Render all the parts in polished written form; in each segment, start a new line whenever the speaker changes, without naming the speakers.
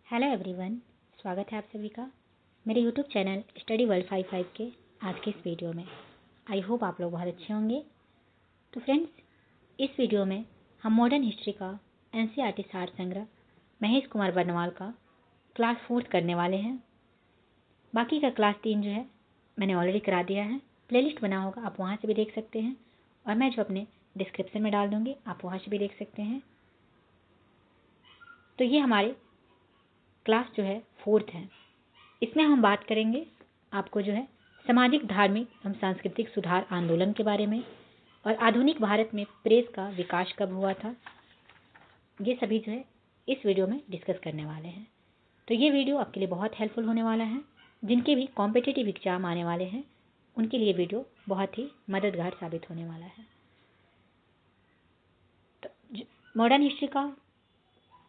Hello everyone, स्वागत है आप सभी का मेरे यूट्यूब चैनल स्टडी वर्ल्ड 55 के आज के इस वीडियो में। आई होप आप लोग बहुत अच्छे होंगे। तो फ्रेंड्स, इस वीडियो में हम मॉडर्न हिस्ट्री का एनसीईआरटी सार संग्रह महेश कुमार बर्नवाल का क्लास 4 करने वाले हैं। बाकी का क्लास 3 जो है मैंने ऑलरेडी करा दिया है। प्लेलिस्ट बना होगा, आप वहाँ से भी देख सकते हैं और मैं जो अपने डिस्क्रिप्शन में डाल दूँगी, आप वहाँ से भी देख सकते हैं। तो ये हमारे क्लास जो है 4th है। इसमें हम बात करेंगे आपको जो है सामाजिक, धार्मिक एवं सांस्कृतिक सुधार आंदोलन के बारे में और आधुनिक भारत में प्रेस का विकास कब हुआ था। ये सभी जो है इस वीडियो में डिस्कस करने वाले हैं। तो ये वीडियो आपके लिए बहुत हेल्पफुल होने वाला है। जिनके भी कॉम्पिटिटिव एग्जाम आने वाले हैं उनके लिए वीडियो बहुत ही मददगार साबित होने वाला है। तो मॉडर्न हिस्ट्री का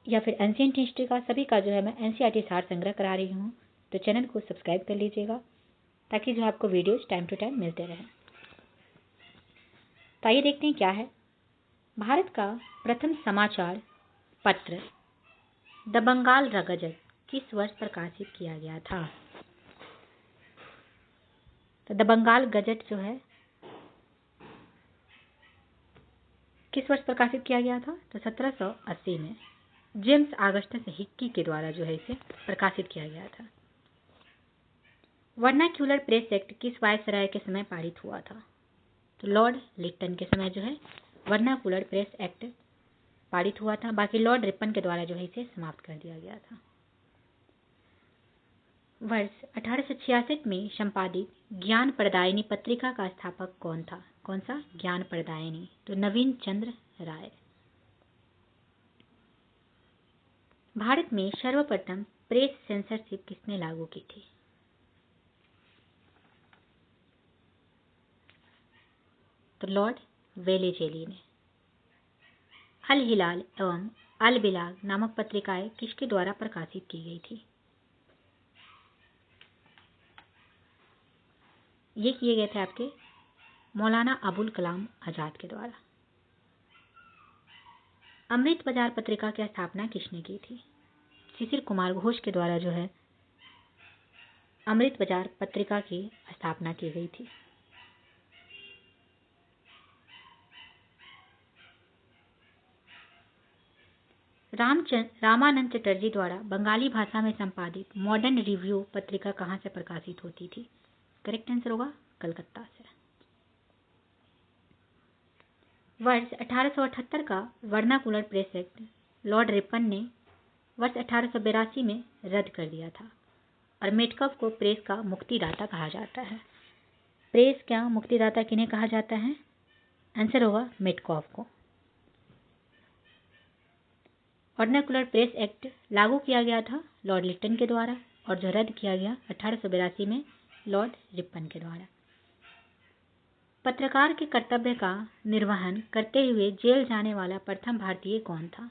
या फिर एंशिएंट हिस्ट्री का सभी का जो है मैं एनसीईआरटी सार संग्रह करा रही हूँ। तो चैनल को सब्सक्राइब कर लीजिएगा ताकि जो आपको वीडियोस टाइम टू टाइम मिलते रहें। तो आइए देखते हैं क्या है। भारत का प्रथम समाचार पत्र द बंगाल गजट किस वर्ष प्रकाशित किया गया था। तो द बंगाल गजट जो है किस वर्ष प्रकाशित किया गया था। तो 1780 में जेम्स ऑगस्टस हिक्की के द्वारा जो है इसे प्रकाशित किया गया था। वर्नाक्यूलर प्रेस एक्ट किस वायसराय के समय पारित हुआ था। तो लॉर्ड लिटन के समय जो है वर्नाक्यूलर प्रेस एक्ट पारित हुआ था। बाकी लॉर्ड रिपन के द्वारा जो है इसे समाप्त कर दिया गया था। वर्ष 1866 में संपादित ज्ञान प्रदायिनी पत्रिका का स्थापक कौन था। कौन सा ज्ञान प्रदायिनी। तो नवीन चंद्र राय। भारत में सर्वप्रथम प्रेस सेंसरशिप किसने लागू की थी। तो लॉर्ड वेलेज़ली ने। अल हिलाल एवं अल बिलाग नामक पत्रिकाएं किसके द्वारा प्रकाशित की गई थी। ये किए गए थे आपके मौलाना अबुल कलाम आजाद के द्वारा। अमृत बाजार पत्रिका की स्थापना किसने की थी। शिशिर कुमार घोष के द्वारा जो है अमृत बाजार पत्रिका की स्थापना की गई थी। रामानंद चटर्जी द्वारा बंगाली भाषा में संपादित मॉडर्न रिव्यू पत्रिका कहाँ से प्रकाशित होती थी। करेक्ट आंसर होगा कलकत्ता से। वर्ष 1878 का vernacular press act Lord Ripon ने वर्ष 1882 में रद्द कर दिया था और मेटकफ को प्रेस का मुक्तिदाता कहा जाता है। प्रेस क्या मुक्तिदाता किन्हें कहा जाता है। आंसर होगा मेटकॉफ को। वर्नाकुलर प्रेस एक्ट लागू किया गया था लॉर्ड लिटन के द्वारा और जो रद्द किया गया 1882 में लॉर्ड रिपन के द्वारा। पत्रकार के कर्तव्य का निर्वहन करते हुए जेल जाने वाला प्रथम भारतीय कौन था।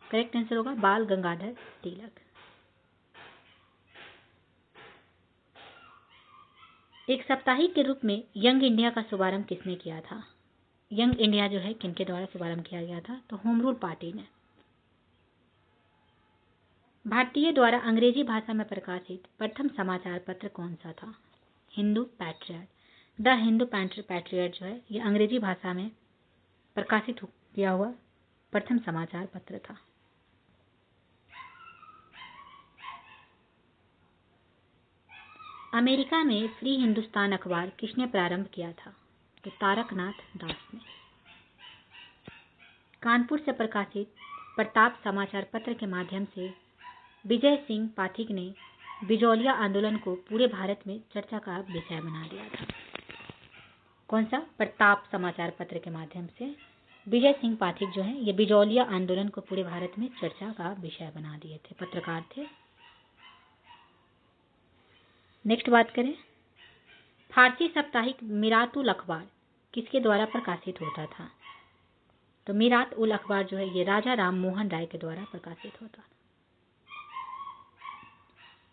करेक्ट आंसर होगा बाल गंगाधर तिलक। एक साप्ताहिक के रूप में यंग इंडिया का शुभारंभ किसने किया था। यंग इंडिया जो है किनके द्वारा शुभारंभ किया गया था। तो होम रूल पार्टी ने। भारतीय द्वारा अंग्रेजी भाषा में प्रकाशित प्रथम समाचार पत्र कौन सा था। Hindu patriot. The Hindu patriot जो है ये अंग्रेजी भाषा में प्रकाशित किया हुआ प्रथम समाचार पत्र था। अमेरिका में फ्री हिंदुस्तान अखबार किसने प्रारंभ किया था। तो तारकनाथ दास ने। कानपुर से प्रकाशित प्रताप समाचार पत्र के माध्यम से विजय सिंह पाठक ने बिजौलिया आंदोलन को पूरे भारत में चर्चा का विषय बना दिया था। कौन सा प्रताप समाचार पत्र के माध्यम से विजय सिंह पाठक जो है ये बिजौलिया आंदोलन को पूरे भारत में चर्चा का विषय बना दिए थे, पत्रकार थे। नेक्स्ट बात करें, फारसी साप्ताहिक मीरात उल अखबार किसके द्वारा प्रकाशित होता था। तो मीरात उल अखबार जो है ये राजा राम मोहन राय के द्वारा प्रकाशित होता था।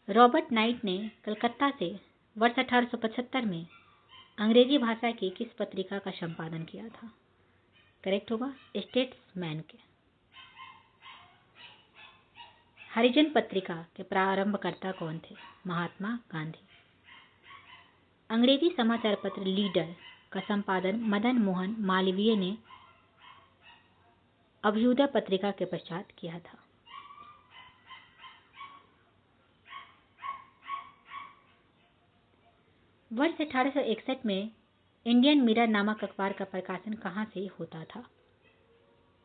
रॉबर्ट नाइट ने कलकत्ता से वर्ष 1875 में अंग्रेजी भाषा की किस पत्रिका का संपादन किया था। करेक्ट होगा स्टेट्समैन के। हरिजन पत्रिका के प्रारंभकर्ता कौन थे? महात्मा गांधी। अंग्रेजी समाचार पत्र लीडर का संपादन मदन मोहन मालवीय ने अभ्युदय पत्रिका के पश्चात किया था। वर्ष 1861 में इंडियन मिरर नामक अखबार का प्रकाशन कहाँ से होता था?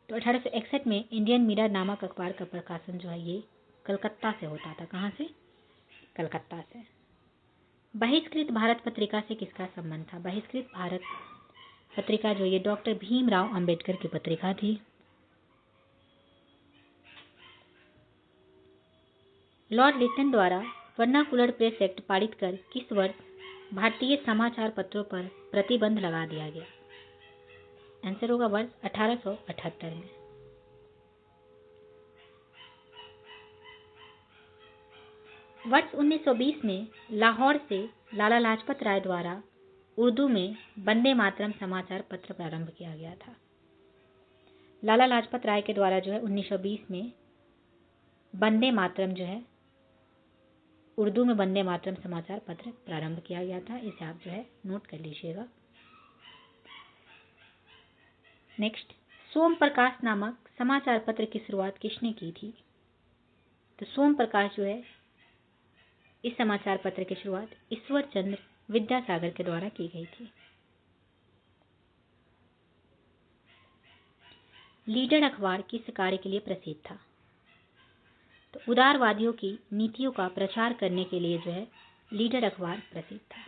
तो 1861 में इंडियन मिरर नामक अखबार का प्रकाशन जो है ये कलकत्ता से होता था। कहाँ से? कलकत्ता से। बहिष्कृत भारत पत्रिका से किसका संबंध था? बहिष्कृत भारत पत्रिका जो ये डॉक्टर भीमराव अंबेडकर की पत्रिका थी। लॉर्ड लिटन द्वारा वर्नाकुलर प्रेस एक्ट पारित कर किस वर्ष भारतीय समाचार पत्रों पर प्रतिबंध लगा दिया गया? आंसर होगा वर्ष 1878 में। वर्ष 1920 में लाहौर से लाला लाजपत राय द्वारा उर्दू में वंदे मातरम समाचार पत्र प्रारंभ किया गया था। लाला लाजपत राय के द्वारा जो है 1920 में वंदे मातरम जो है उर्दू में वंदे मातरम समाचार पत्र प्रारंभ किया गया था। इसे आप जो है नोट कर लीजिएगा। नेक्स्ट, सोम प्रकाश नामक समाचार पत्र की शुरुआत किसने की थी? तो सोम प्रकाश जो है इस समाचार पत्र की शुरुआत ईश्वर चंद्र विद्यासागर के द्वारा की गई थी। लीडर अखबार किस कार्य के लिए प्रसिद्ध था? तो उदारवादियों की नीतियों का प्रचार करने के लिए जो है लीडर अखबार प्रसिद्ध था।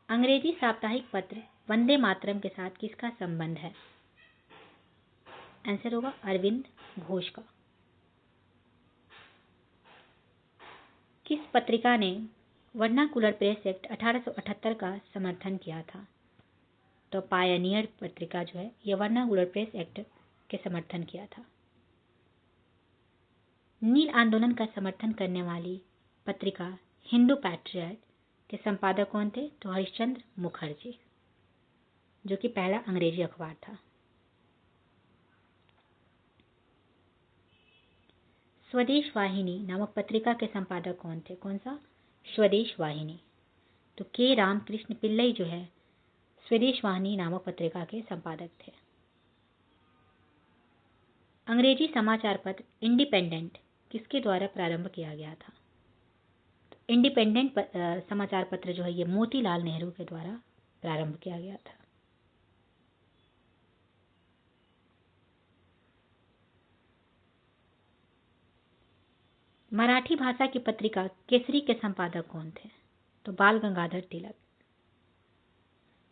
अंग्रेजी साप्ताहिक पत्र वंदे मातरम के साथ किसका संबंध है? आंसर होगा अरविंद घोष का। किस पत्रिका ने वर्नाकुलर प्रेस एक्ट 1878 का समर्थन किया था? तो पायनियर पत्रिका जो है यह वर्नाकुलर प्रेस एक्ट के समर्थन किया था। नील आंदोलन का समर्थन करने वाली पत्रिका हिंदू पैट्रियट के संपादक कौन थे? तो हरिश्चंद्र मुखर्जी, जो कि पहला अंग्रेजी अखबार था। स्वदेश वाहिनी नामक पत्रिका के संपादक कौन थे? कौन सा? स्वदेश वाहिनी। तो के रामकृष्ण पिल्लई जो है स्वदेश वाहिनी नामक पत्रिका के संपादक थे। अंग्रेजी समाचार पत्र इंडिपेंडेंट किसके द्वारा प्रारंभ किया गया था? तो इंडिपेंडेंट समाचार पत्र जो है ये मोतीलाल नेहरू के द्वारा प्रारंभ किया गया था। मराठी भाषा की पत्रिका केसरी के संपादक कौन थे? तो बाल गंगाधर तिलक।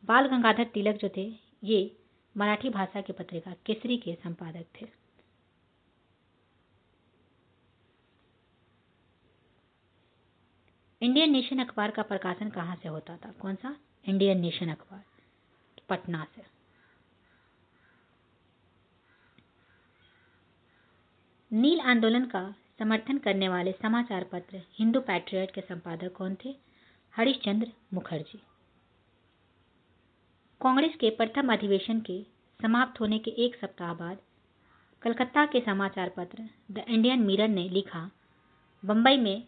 बाल गंगाधर तिलक जो थे ये मराठी भाषा की पत्रिका केसरी के संपादक थे। इंडियन नेशन अखबार का प्रकाशन कहाँ से होता था? कौन सा? इंडियन नेशन अखबार, पटना से। नील आंदोलन का समर्थन करने वाले समाचार पत्र हिंदू पैट्रियट के संपादक कौन थे? हरिश्चंद्र मुखर्जी। कांग्रेस के प्रथम अधिवेशन के समाप्त होने के एक सप्ताह बाद कलकत्ता के समाचार पत्र द इंडियन मिरर ने लिखा, बंबई में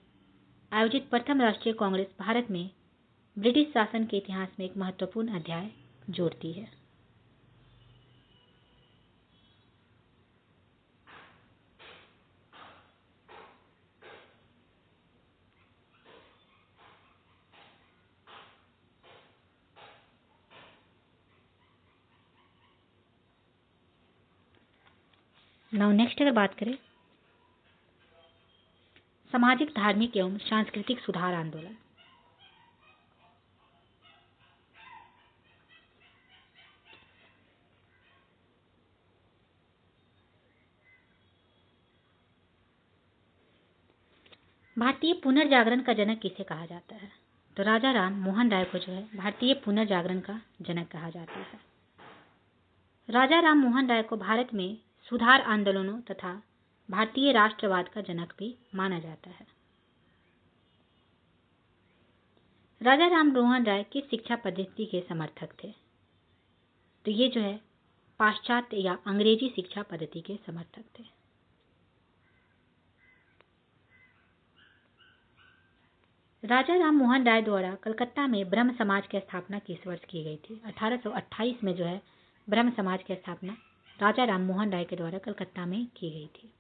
आयोजित प्रथम राष्ट्रीय कांग्रेस भारत में ब्रिटिश शासन के इतिहास में एक महत्वपूर्ण अध्याय जोड़ती है। नाउ नेक्स्ट अगर बात करें सामाजिक, धार्मिक एवं सांस्कृतिक सुधार आंदोलन। भारतीय पुनर्जागरण का जनक किसे कहा जाता है? तो राजा राम मोहन राय को जो है भारतीय पुनर्जागरण का जनक कहा जाता है। राजा राम मोहन राय को भारत में सुधार आंदोलनों तथा भारतीय राष्ट्रवाद का जनक भी माना जाता है। राजा राम मोहन राय किस शिक्षा पद्धति के समर्थक थे? तो ये जो है पाश्चात्य या अंग्रेजी शिक्षा पद्धति के समर्थक थे। राजा राम मोहन राय द्वारा कलकत्ता में ब्रह्म समाज की स्थापना किस वर्ष की गई थी? 1828 में जो है ब्रह्म समाज की स्थापना राजा राम मोहन राय के द्वारा कलकत्ता में की गई थी।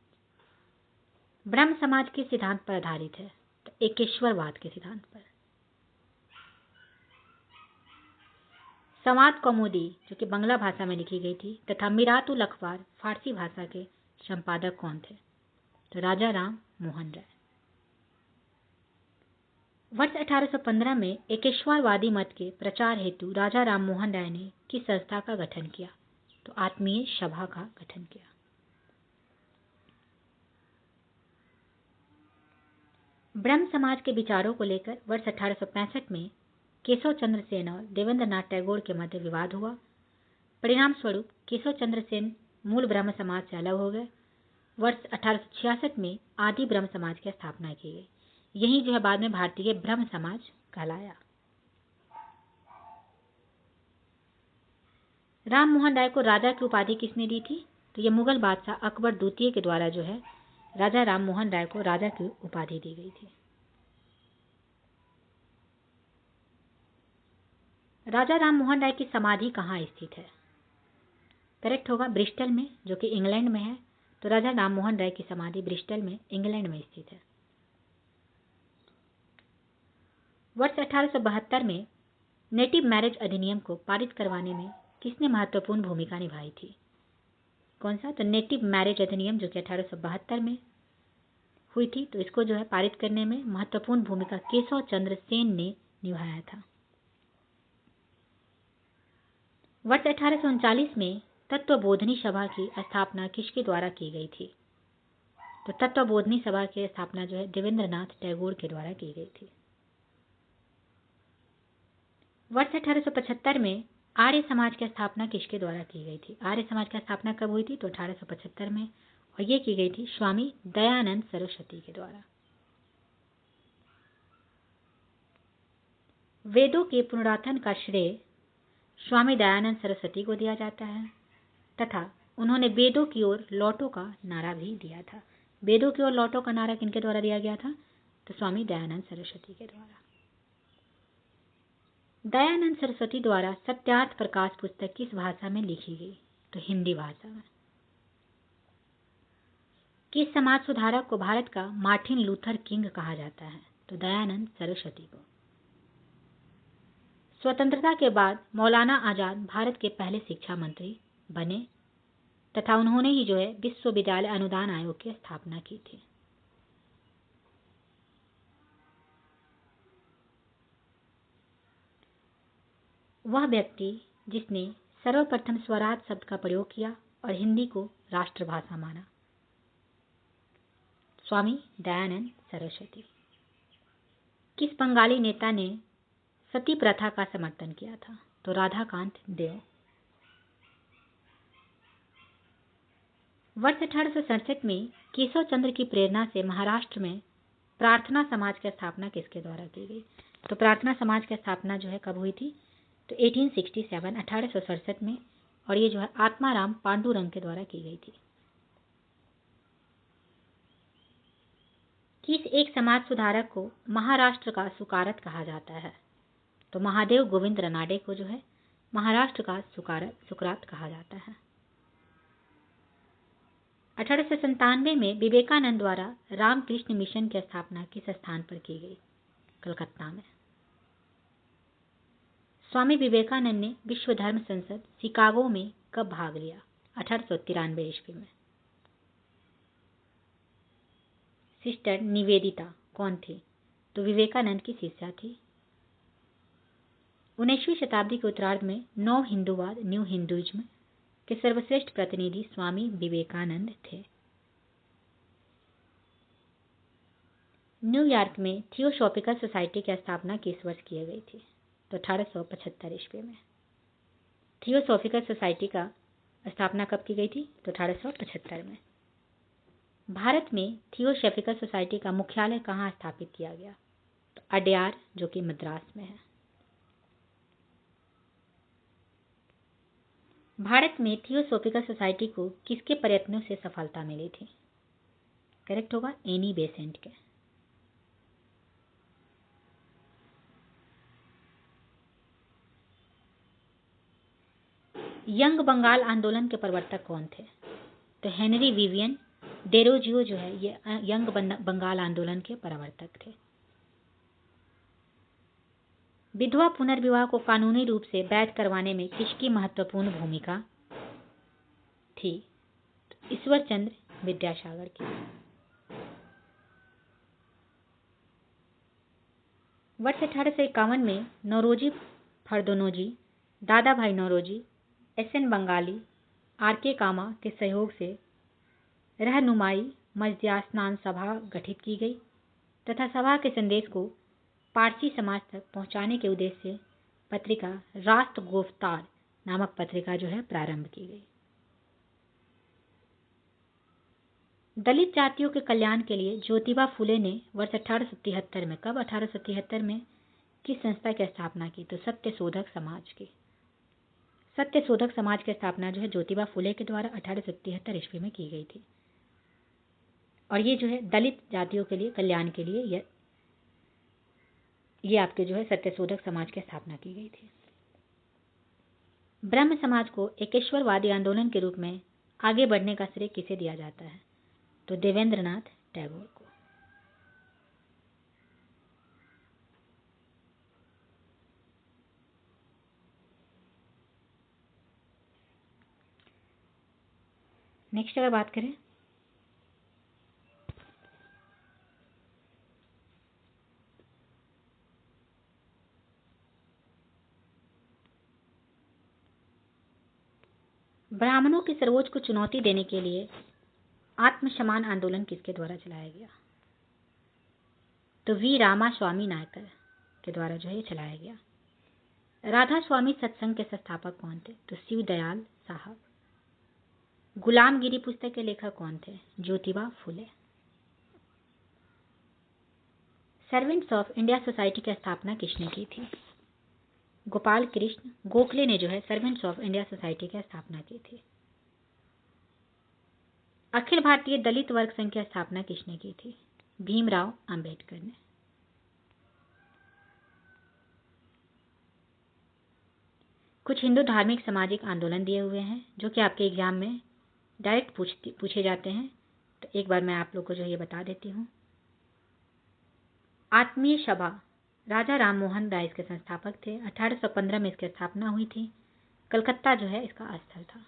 ब्रह्म समाज किस सिद्धांत पर आधारित है? तो एकेश्वरवाद के सिद्धांत पर। समाद कौमुदी जो कि बांग्ला भाषा में लिखी गई थी तथा मिरातुल अखबार फारसी भाषा के संपादक कौन थे? तो राजा राम मोहन राय। वर्ष 1815 में एकेश्वरवादी मत के प्रचार हेतु राजा राम मोहन राय ने किस संस्था का गठन किया? तो आत्मीय सभा का गठन किया। ब्रह्म समाज के विचारों को लेकर वर्ष 1865 में केशव चंद्र सेन और देवेंद्र नाथ टैगोर के मध्य विवाद हुआ। परिणाम स्वरूप केशव चंद्र सेन मूल ब्रह्म समाज से अलग हो गए। वर्ष 1866 में आदि ब्रह्म समाज की स्थापना की गई। यही जो है बाद में भारतीय ब्रह्म समाज कहलाया। राम मोहन राय को राजा की उपाधि किसने दी थी? तो ये मुगल बादशाह अकबर द्वितीय के द्वारा जो है राजा राम मोहन राय को राजा की उपाधि दी गई थी। राजा राम मोहन राय की समाधि कहाँ स्थित है? करेक्ट होगा ब्रिस्टल में, जो कि इंग्लैंड में है। तो राजा राम मोहन राय की समाधि ब्रिस्टल में इंग्लैंड में स्थित है। वर्ष 1872 में नेटिव मैरिज अधिनियम को पारित करवाने में किसने महत्वपूर्ण भूमिका निभाई थी? कौन सा? तो नेटिव मैरिज अधिनियम जो कि 1872 में हुई थी। तो इसको जो है पारित करने में महत्वपूर्ण भूमिका केशव चंद्र सेन ने निभाया था। वर्ष 1839 में तत्वबोधिनी सभा की स्थापना किसके द्वारा की गई थी? तो तत्वबोधिनी सभा की स्थापना जो है देवेंद्र नाथ टैगोर के द्वारा की गई थी। वर्ष 1875 में आर्य समाज की स्थापना किसके द्वारा की गई थी? आर्य समाज की स्थापना कब हुई थी? तो 1875 में, और ये की गई थी स्वामी दयानंद सरस्वती के द्वारा। वेदों के पुनरुत्थान का श्रेय स्वामी दयानंद सरस्वती को दिया जाता है तथा उन्होंने वेदों की ओर लौटो का नारा भी दिया था। वेदों की ओर लौटो का नारा किनके द्वारा दिया गया था? तो स्वामी दयानंद सरस्वती के द्वारा। दयानंद सरस्वती द्वारा सत्यार्थ प्रकाश पुस्तक किस भाषा में लिखी गई? तो हिंदी भाषा में। किस समाज सुधारक को भारत का मार्टिन लूथर किंग कहा जाता है? तो दयानंद सरस्वती को। स्वतंत्रता के बाद मौलाना आजाद भारत के पहले शिक्षा मंत्री बने तथा उन्होंने ही जो है विश्वविद्यालय अनुदान आयोग की स्थापना की थी। वह व्यक्ति जिसने सर्वप्रथम स्वराज शब्द का प्रयोग किया और हिंदी को राष्ट्रभाषा माना? स्वामी दयानंद सरस्वती। किस बंगाली नेता ने सती प्रथा का समर्थन किया था? तो राधाकांत देव। वर्ष 1867 में केशव चंद्र की प्रेरणा से महाराष्ट्र में प्रार्थना समाज की स्थापना किसके द्वारा की गई? तो प्रार्थना समाज की स्थापना जो है कब हुई थी? तो 1867 में, और ये जो है आत्माराम पांडुरंग के द्वारा की गई थी। किस एक समाज सुधारक को महाराष्ट्र का सुकारत कहा जाता है? तो महादेव गोविंद रनाडे को जो है महाराष्ट्र का सुकरात कहा जाता है। 1897 में विवेकानंद द्वारा रामकृष्ण मिशन की स्थापना किस स्थान पर की गई? कलकत्ता में। स्वामी विवेकानंद ने विश्व धर्म संसद शिकागो में कब भाग लिया? 1893 ईस्वी में। सिस्टर निवेदिता कौन थी? तो विवेकानंद की शिष्या थी। 19वीं शताब्दी के उत्तरार्ध में नव हिंदूवाद न्यू हिंदुइज्म के सर्वश्रेष्ठ प्रतिनिधि स्वामी विवेकानंद थे। न्यूयॉर्क में थियोसॉफिकल सोसाइटी की स्थापना किस वर्ष की गई थी? तो 1875 ईस्वी में। थियोसॉफिकल सोसाइटी का स्थापना कब की गई थी? तो 1875 में। भारत में थियोसॉफिकल सोसाइटी का मुख्यालय कहाँ स्थापित किया गया? तो अडयार जो कि मद्रास में है। भारत में थियोसॉफिकल सोसाइटी को किसके प्रयत्नों से सफलता मिली थी? करेक्ट होगा एनी बेसेंट के। यंग बंगाल आंदोलन के प्रवर्तक कौन थे? तो हेनरी विवियन डेरोजियो जो है ये यंग बंगाल आंदोलन के प्रवर्तक थे। विधवा पुनर्विवाह को कानूनी रूप से वैध करवाने में किसकी महत्वपूर्ण भूमिका थी? तो ईश्वर चंद्र विद्यासागर की। वर्ष 1851 में नौरोजी फरदोनोजी, दादा भाई नौरोजी, एस.एन. बंगाली, आर.के. कामा के सहयोग से रहनुमाई मजदयास्नान सभा गठित की गई तथा सभा के संदेश को पारसी समाज तक पहुंचाने के उद्देश्य से पत्रिका राष्ट्र गोफ्तार नामक पत्रिका जो है प्रारंभ की गई। दलित जातियों के कल्याण के लिए ज्योतिबा फुले ने वर्ष 1873 में, कब 1873 में, किस संस्था की स्थापना की? तो सत्यशोधक समाज की। सत्यशोधक समाज की स्थापना जो है ज्योतिबा फुले के द्वारा 1873 ईस्वी में की गई थी और ये जो है दलित जातियों के लिए कल्याण के लिए ये आपके जो है सत्यशोधक समाज की स्थापना की गई थी। ब्रह्म समाज को एकेश्वरवादी आंदोलन के रूप में आगे बढ़ने का श्रेय किसे दिया जाता है? तो देवेंद्रनाथ टैगोर को। नेक्स्ट अगर बात करें ब्राह्मणों के सर्वोच्च को चुनौती देने के लिए आत्मसम्मान आंदोलन किसके द्वारा चलाया गया? तो वी रामा स्वामी नायकर के द्वारा जो है ये चलाया गया। राधा स्वामी सत्संग के संस्थापक कौन थे? तो शिव दयाल साहब। गुलामगिरी पुस्तक के लेखक कौन थे? Jyotiba Phule. Servants of India society की स्थापना किसने की थी? गोपाल कृष्ण गोखले ने जो है सर्वेंट्स ऑफ इंडिया सोसाइटी की स्थापना की थी। अखिल भारतीय दलित वर्ग संघ की स्थापना किसने की थी? भीमराव अंबेडकर ने। कुछ हिंदू धार्मिक सामाजिक आंदोलन दिए हुए हैं जो कि आपके एग्जाम में डायरेक्ट पूछे जाते हैं, तो एक बार मैं आप लोग को जो ये बता देती हूँ। आत्मीय सभा राजा राम मोहन राय इसके संस्थापक थे। 1815 में इसकी स्थापना हुई थी। कलकत्ता जो है इसका स्थल था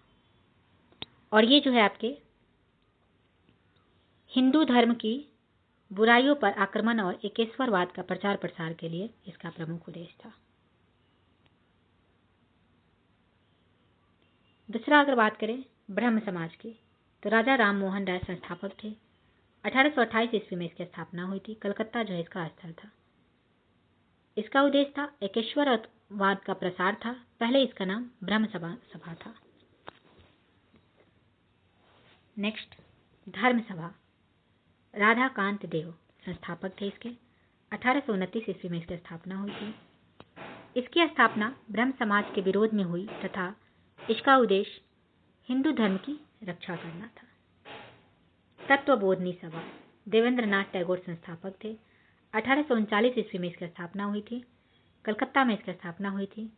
और ये जो है आपके हिंदू धर्म की बुराइयों पर आक्रमण और एकेश्वरवाद का प्रचार प्रसार के लिए इसका प्रमुख उद्देश्य था। दूसरा अगर बात करें ब्रह्म समाज की, तो राजा राम मोहन राय संस्थापक थे। 1828 ईस्वी में इसकी स्थापना हुई थी। कलकत्ता जो है इसका स्थल था। इसका उद्देश्य था एकेश्वरवाद का प्रसार था। पहले इसका नाम ब्रह्म सभा था। नेक्स्ट धर्म सभा राधाकांत देव संस्थापक थे इसके। 1829 ईस्वी में इसकी स्थापना हुई थी। इसकी स्थापना ब्रह्म समाज के विरोध में हुई तथा इसका उद्देश्य हिंदू धर्म की रक्षा करना था। तत्वबोधनी सभा देवेंद्रनाथ टैगोर संस्थापक थे। 1839 ईस्वी में इसकी स्थापना हुई थी। कलकत्ता में इसकी स्थापना हुई थी।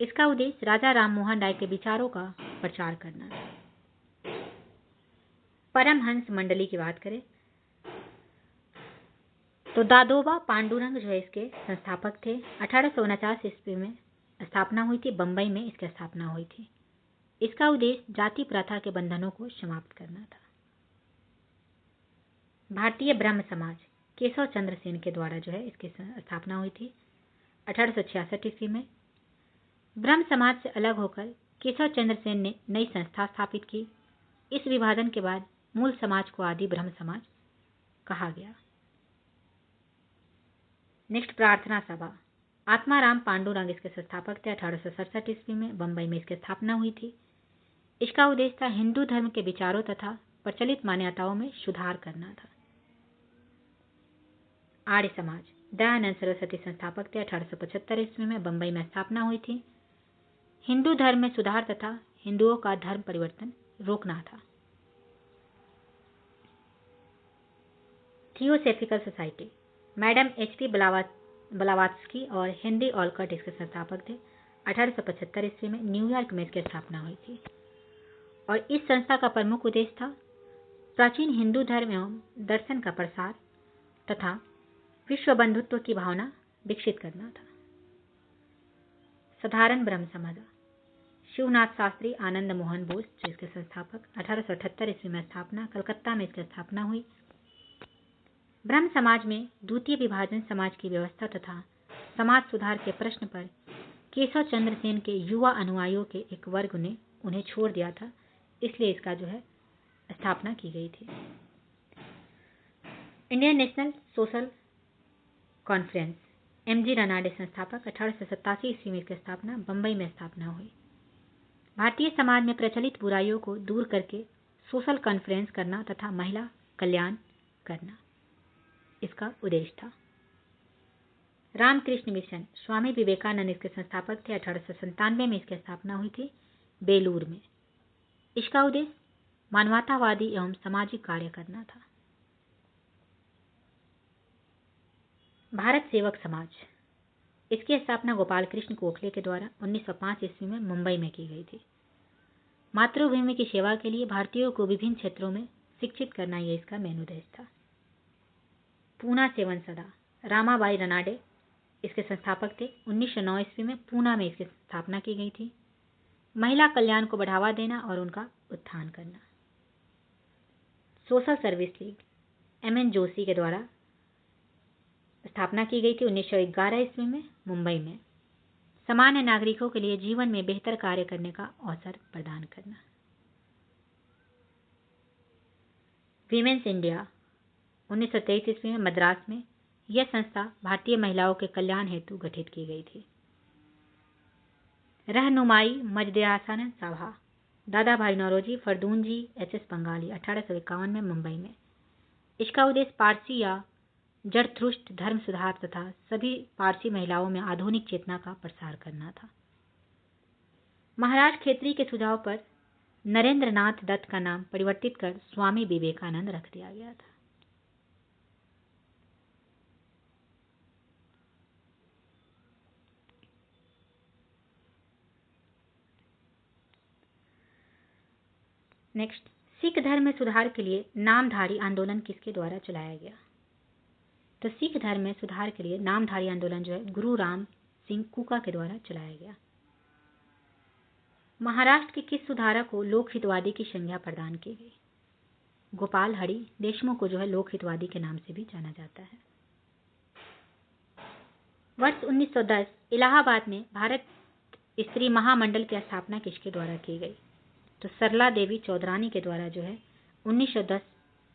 इसका उद्देश्य राजा राम मोहन राय के विचारों का प्रचार करना था। परमहंस मंडली की बात करें तो दादोबा पांडुरंग जो है इसके संस्थापक थे। 1849 ईस्वी में स्थापना हुई थी। बंबई में इसकी स्थापना हुई थी। इसका उद्देश्य जाति प्रथा के बंधनों को समाप्त करना था। भारतीय ब्रह्म समाज केशव चंद्र सेन के द्वारा जो है इसकी स्थापना हुई थी 1866 ईस्वी में। ब्रह्म समाज से अलग होकर केशव चंद्र सेन ने नई संस्था स्थापित की। इस विभाजन के बाद मूल समाज को आदि ब्रह्म समाज कहा गया। नेक्स्ट प्रार्थना सभा आत्माराम पांडुरंग इसके संस्थापक थे। 1867 ईस्वी में बंबई में इसकी स्थापना हुई थी। इसका उद्देश्य था हिंदू धर्म के विचारों तथा प्रचलित मान्यताओं में सुधार करना था। आर्य समाज दयानंद सरस्वती संस्थापक थे। 1875 ईस्वी में बंबई में स्थापना हुई थी। हिंदू धर्म में सुधार तथा हिंदुओं का धर्म परिवर्तन रोकना था। Theosophical society, madam H.P. Blavatsky और हेनरी ऑलकॉट इसके संस्थापक थे। 1875 ईस्वी में न्यूयॉर्क में इसकी स्थापना हुई थी और इस संस्था का प्रमुख उद्देश्य था प्राचीन हिंदू धर्म एवं दर्शन का प्रसार तथा विश्व बंधुत्व की भावना विकसित करना था। साधारण ब्रह्म समाज, शिवनाथ शास्त्री आनंद मोहन बोस जो इसके संस्थापक, 1878 ईस्वी में स्थापना, कलकत्ता में इसकी स्थापना हुई। ब्रह्म समाज में द्वितीय विभाजन समाज की व्यवस्था तथा समाज सुधार के प्रश्न पर केशव चंद्र सेन के युवा अनुयायियों के एक वर्ग ने उन्हें छोड़ दिया था, इसलिए इसका जो है स्थापना की गई थी। Indian national social conference, MG Ranade संस्थापक, 1887 ईस्वी में इसकी स्थापना, बंबई में स्थापना हुई। भारतीय समाज में प्रचलित बुराइयों को दूर करके सोशल कॉन्फ्रेंस करना तथा महिला कल्याण करना इसका उद्देश्य था। रामकृष्ण मिशन, स्वामी विवेकानंद इसके संस्थापक थे। 1897 में इसकी स्थापना हुई थी बेलूर में। इसका उद्देश्य मानवतावादी एवं सामाजिक कार्य करना था। भारत सेवक समाज, इसकी स्थापना गोपाल कृष्ण गोखले के द्वारा 1905 ईस्वी में मुंबई में की गई थी। मातृभूमि की सेवा के लिए भारतीयों को विभिन्न क्षेत्रों में शिक्षित करना यह इसका मेन उद्देश्य था। पूना सेवन सदा, रामाबाई रनाडे इसके संस्थापक थे। 1909 ईस्वी में पूना में इसकी स्थापना की गई थी। महिला कल्याण को बढ़ावा देना और उनका उत्थान करना। Social service league, MN Joshi के द्वारा स्थापना की गई थी 1911 ईस्वी में मुंबई में। सामान्य नागरिकों के लिए जीवन में बेहतर कार्य करने का अवसर प्रदान करना। वीमेंस इंडिया, 1923 ईस्वी में मद्रास में यह संस्था भारतीय महिलाओं के कल्याण हेतु गठित की गई थी। रहनुमाई मजदयासन सभा, दादा भाई नौरोजी, फरदून जी, HS बंगाली, 1851 में मुंबई में। इसका उद्देश्य पारसी या जरथुस्ट्र धर्म सुधार तथा सभी पारसी महिलाओं में आधुनिक चेतना का प्रसार करना था। महाराज खेत्री के सुझाव पर नरेंद्र नाथ दत्त का नाम परिवर्तित कर स्वामी विवेकानंद रख दिया गया था। नेक्स्ट, सिख धर्म में सुधार के लिए नामधारी आंदोलन किसके द्वारा चलाया गया? तो सिख धर्म में सुधार के लिए नामधारी आंदोलन जो है गुरु राम सिंह कुका के द्वारा चलाया गया। महाराष्ट्र के किस सुधारक को लोकहितवादी की संज्ञा प्रदान की गई? गोपाल हरि देशमुख को जो है लोकहितवादी के नाम से भी जाना जाता है। वर्ष 1910 इलाहाबाद में भारत स्त्री महामंडल की स्थापना किसके द्वारा की गई? तो सरला देवी चौधरानी के द्वारा जो है 1910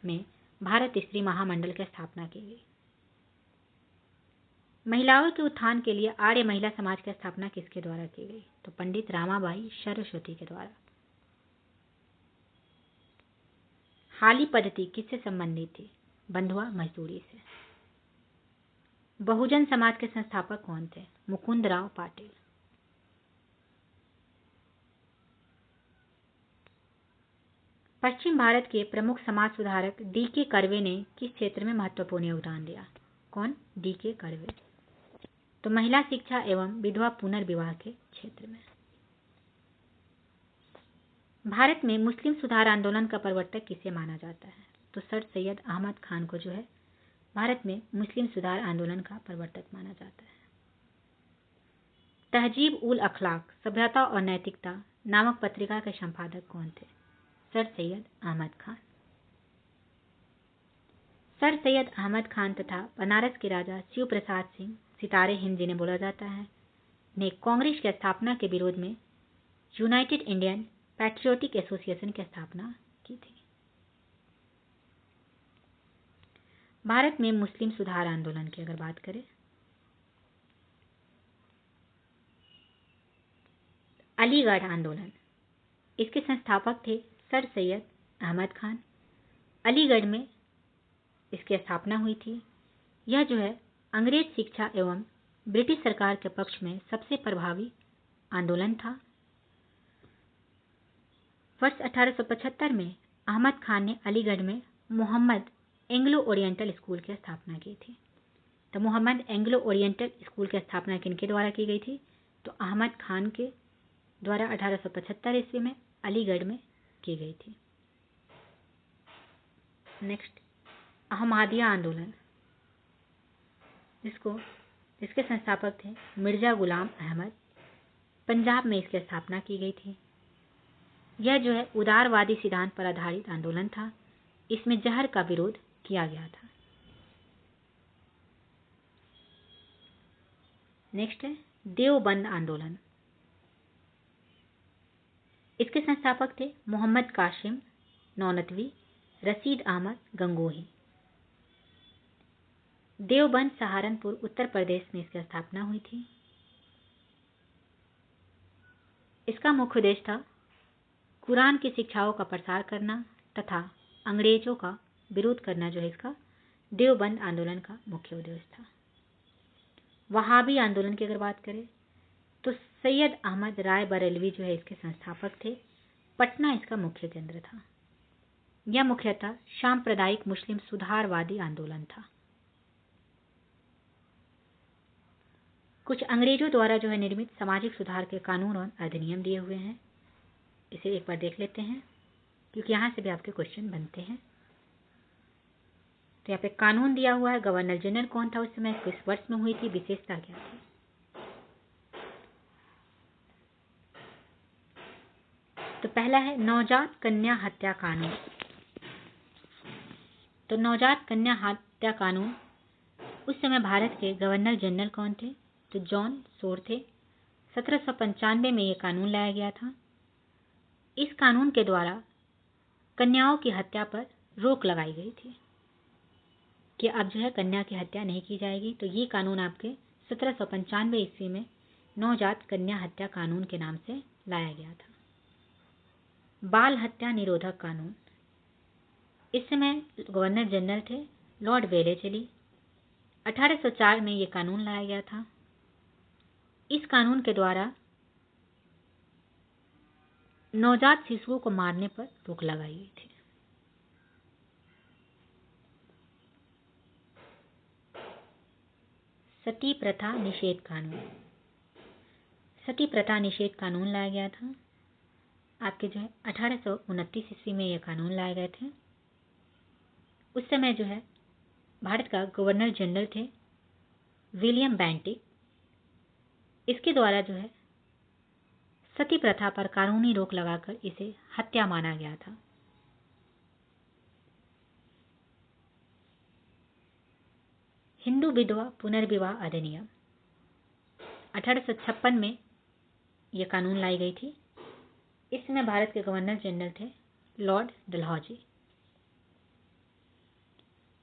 में भारत स्त्री महामंडल की स्थापना की गई। महिलाओं के उत्थान के लिए आर्य महिला समाज की स्थापना किसके द्वारा की गई? तो पंडित रामाबाई सरस्वती के द्वारा। हाली पद्धति किससे संबंधित थी? बंधुआ मजदूरी से। बहुजन समाज के संस्थापक कौन थे? मुकुंदराव पाटिल। पश्चिम भारत के प्रमुख समाज सुधारक D.K. कर्वे ने किस क्षेत्र में महत्वपूर्ण योगदान दिया? कौन? D.K. कर्वे। तो महिला शिक्षा एवं विधवा पुनर्विवाह के क्षेत्र में। भारत में मुस्लिम सुधार आंदोलन का प्रवर्तक किसे माना जाता है? तो सर सैयद अहमद खान को जो है भारत में मुस्लिम सुधार आंदोलन का प्रवर्तक माना जाता है। तहजीब उल अखलाक सभ्यता और नैतिकता नामक पत्रिका के संपादक कौन थे? सर सैयद अहमद खान। सर सैयद अहमद खान तथा बनारस के राजा शिव प्रसाद सिंह सितारे हिंद जिन्हें बोला जाता है ने कांग्रेस की स्थापना के विरोध में यूनाइटेड इंडियन पैट्रियोटिक एसोसिएशन की स्थापना की थी। भारत में मुस्लिम सुधार आंदोलन की अगर बात करें, अलीगढ़ आंदोलन, इसके संस्थापक थे सर सैयद अहमद खान। अलीगढ़ में इसकी स्थापना हुई थी। यह जो है अंग्रेज शिक्षा एवं ब्रिटिश सरकार के पक्ष में सबसे प्रभावी आंदोलन था वर्ष 1875 में अहमद खान ने अलीगढ़ में मोहम्मद एंग्लो ओरिएंटल स्कूल की स्थापना की थी। तो मोहम्मद एंग्लो ओरिएंटल स्कूल की स्थापना किनके द्वारा की गई थी? तो अहमद खान के द्वारा 1875 ईस्वी में अलीगढ़ में की गई थी। नेक्स्ट, अहमदिया आंदोलन, जिसके संस्थापक थे मिर्जा गुलाम अहमद। पंजाब में इसकी स्थापना की गई थी। यह जो है उदारवादी सिद्धांत पर आधारित आंदोलन था। इसमें जहर का विरोध किया गया था। नेक्स्ट है देवबंद आंदोलन। इसके संस्थापक थे मोहम्मद कासिम नौनतवी, रशीद अहमद गंगोही। देवबंद सहारनपुर उत्तर प्रदेश में इसकी स्थापना हुई थी। इसका मुख्य उद्देश्य था कुरान की शिक्षाओं का प्रसार करना तथा अंग्रेजों का विरोध करना, जो है इसका देवबंद आंदोलन का मुख्य उद्देश्य था। वहाबी आंदोलन की अगर बात करें तो सैयद अहमद राय बरेलवी जो है इसके संस्थापक थे। पटना इसका मुख्य केंद्र था। यह मुख्यतः सांप्रदायिक मुस्लिम सुधारवादी आंदोलन था। कुछ अंग्रेजों द्वारा जो है निर्मित सामाजिक सुधार के कानून और अधिनियम दिए हुए हैं। इसे एक बार देख लेते हैं क्योंकि यहाँ से भी आपके क्वेश्चन बनते हैं। तो यहाँ पे कानून दिया हुआ है। गवर्नर जनरल कौन था उस समय, किस वर्ष में हुई थी, विशेषता क्या थी। तो पहला है नवजात कन्या हत्या कानून। तो नवजात कन्या हत्या कानून, उस समय भारत के गवर्नर जनरल कौन थे? तो जॉन शोर थे। 1795 में यह कानून लाया गया था। इस कानून के द्वारा कन्याओं की हत्या पर रोक लगाई गई थी कि अब जो है कन्या की हत्या नहीं की जाएगी। तो ये कानून आपके 1795 ईस्वी में नवजात कन्या हत्या कानून के नाम से लाया गया था। बाल हत्या निरोधक कानून, इस समय गवर्नर जनरल थे लॉर्ड वेलेस्ली। 1804 में ये कानून लाया गया था। इस कानून के द्वारा नवजात शिशुओं को मारने पर रोक लगाई गई थी। सती प्रथा निषेध कानून, सती प्रथा निषेध कानून लाया गया था। आपके जो है 1829 ईस्वी में यह कानून लाए गए थे। उस समय जो है भारत का गवर्नर जनरल थे विलियम बेंटिक। इसके द्वारा जो है सती प्रथा पर कानूनी रोक लगाकर इसे हत्या माना गया था। हिंदू विधवा पुनर्विवाह अधिनियम, 1856 में यह कानून लाई गई थी। इस समय भारत के गवर्नर जनरल थे लॉर्ड डलहौजी।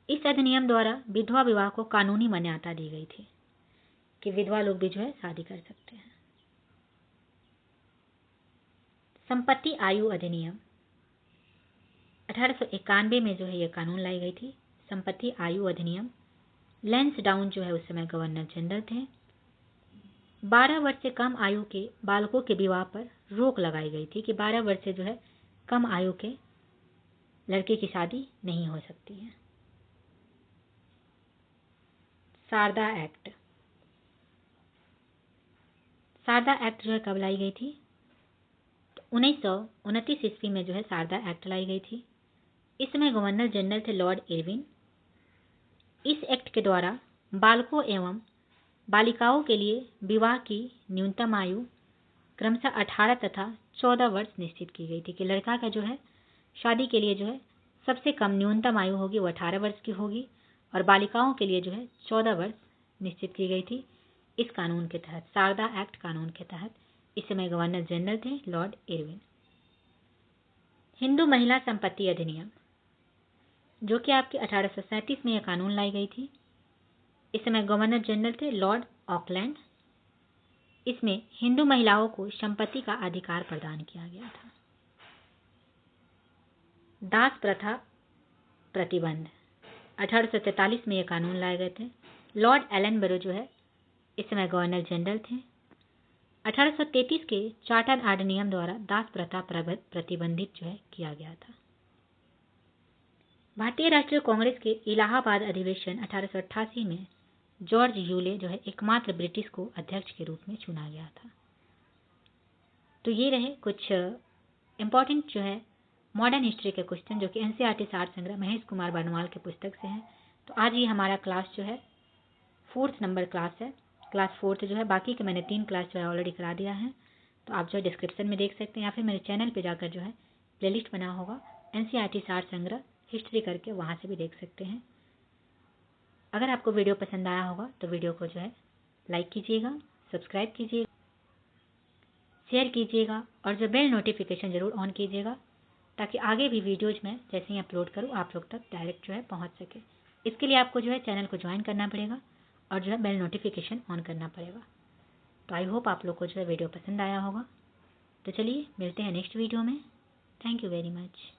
इस अधिनियम द्वारा विधवा विवाह को कानूनी मान्यता दी गई थी कि विधवा लोग भी जो है शादी कर सकते हैं। संपत्ति आयु अधिनियम, 1891 में जो है यह कानून लाई गई थी। संपत्ति आयु अधिनियम, लैंसडाउन जो है उस समय गवर्नर जनरल थे। 12 वर्ष से कम आयु के बालकों के विवाह पर रोक लगाई गई थी कि 12 वर्ष से जो है कम आयु के लड़के की शादी नहीं हो सकती है। शारदा एक्ट, शारदा एक्ट जो है कब लाई गई थी? 1929 ईस्वी में जो है शारदा एक्ट लाई गई थी। इस समय गवर्नर जनरल थे लॉर्ड इरविन। इस एक्ट के द्वारा बालकों एवं बालिकाओं के लिए विवाह की न्यूनतम आयु क्रमशः 18 तथा 14 वर्ष निश्चित की गई थी कि लड़का का जो है शादी के लिए जो है सबसे कम न्यूनतम आयु होगी वो 18 वर्ष की होगी और बालिकाओं के लिए जो है 14 वर्ष निश्चित की गई थी। इस कानून के तहत, शारदा एक्ट कानून के तहत, इस समय गवर्नर जनरल थे लॉर्ड इरविन। हिंदू महिला संपत्ति अधिनियम, जो कि आपके 1837 में यह कानून लाई गई थी। इस समय गवर्नर जनरल थे लॉर्ड ऑकलैंड। इसमें हिंदू महिलाओं को संपत्ति का अधिकार प्रदान किया गया था। दास प्रथा प्रतिबंध, 1843 में यह कानून लाए गए थे। लॉर्ड एलनबरो जो है इस समय गवर्नर जनरल थे। 1833 के चार्टर अधिनियम द्वारा दास प्रथा प्रतिबंधित जो है किया गया था। भारतीय राष्ट्रीय कांग्रेस के इलाहाबाद अधिवेशन 1888 में जॉर्ज यूले जो है एकमात्र ब्रिटिश को अध्यक्ष के रूप में चुना गया था। तो ये रहे कुछ इम्पोर्टेंट जो है मॉडर्न हिस्ट्री के क्वेश्चन जो कि एनसीईआरटी सार संग्रह महेश कुमार बर्नवाल के पुस्तक से हैं। तो आज ये हमारा क्लास जो है 4th नंबर क्लास है, क्लास 4th जो है। बाकी के मैंने 3 क्लास जो है ऑलरेडी करा दिया है, तो आप जो है डिस्क्रिप्शन में देख सकते हैं या फिर मेरे चैनल पे जाकर जो है प्लेलिस्ट बना होगा एनसीईआरटी सार संग्रह हिस्ट्री करके, वहाँ से भी देख सकते हैं। अगर आपको वीडियो पसंद आया होगा तो वीडियो को जो है लाइक कीजिएगा, सब्सक्राइब कीजिएगा, शेयर कीजिएगा और जो बेल नोटिफिकेशन ज़रूर ऑन कीजिएगा ताकि आगे भी वीडियोज़ में जैसे ही अपलोड करूँ आप लोग तक डायरेक्ट जो है पहुँच सके। इसके लिए आपको जो है चैनल को ज्वाइन करना पड़ेगा और जो है बेल नोटिफिकेशन ऑन करना पड़ेगा। तो आई होप आप लोग को जो है वीडियो पसंद आया होगा। तो चलिए मिलते हैं नेक्स्ट वीडियो में। Thank you very much.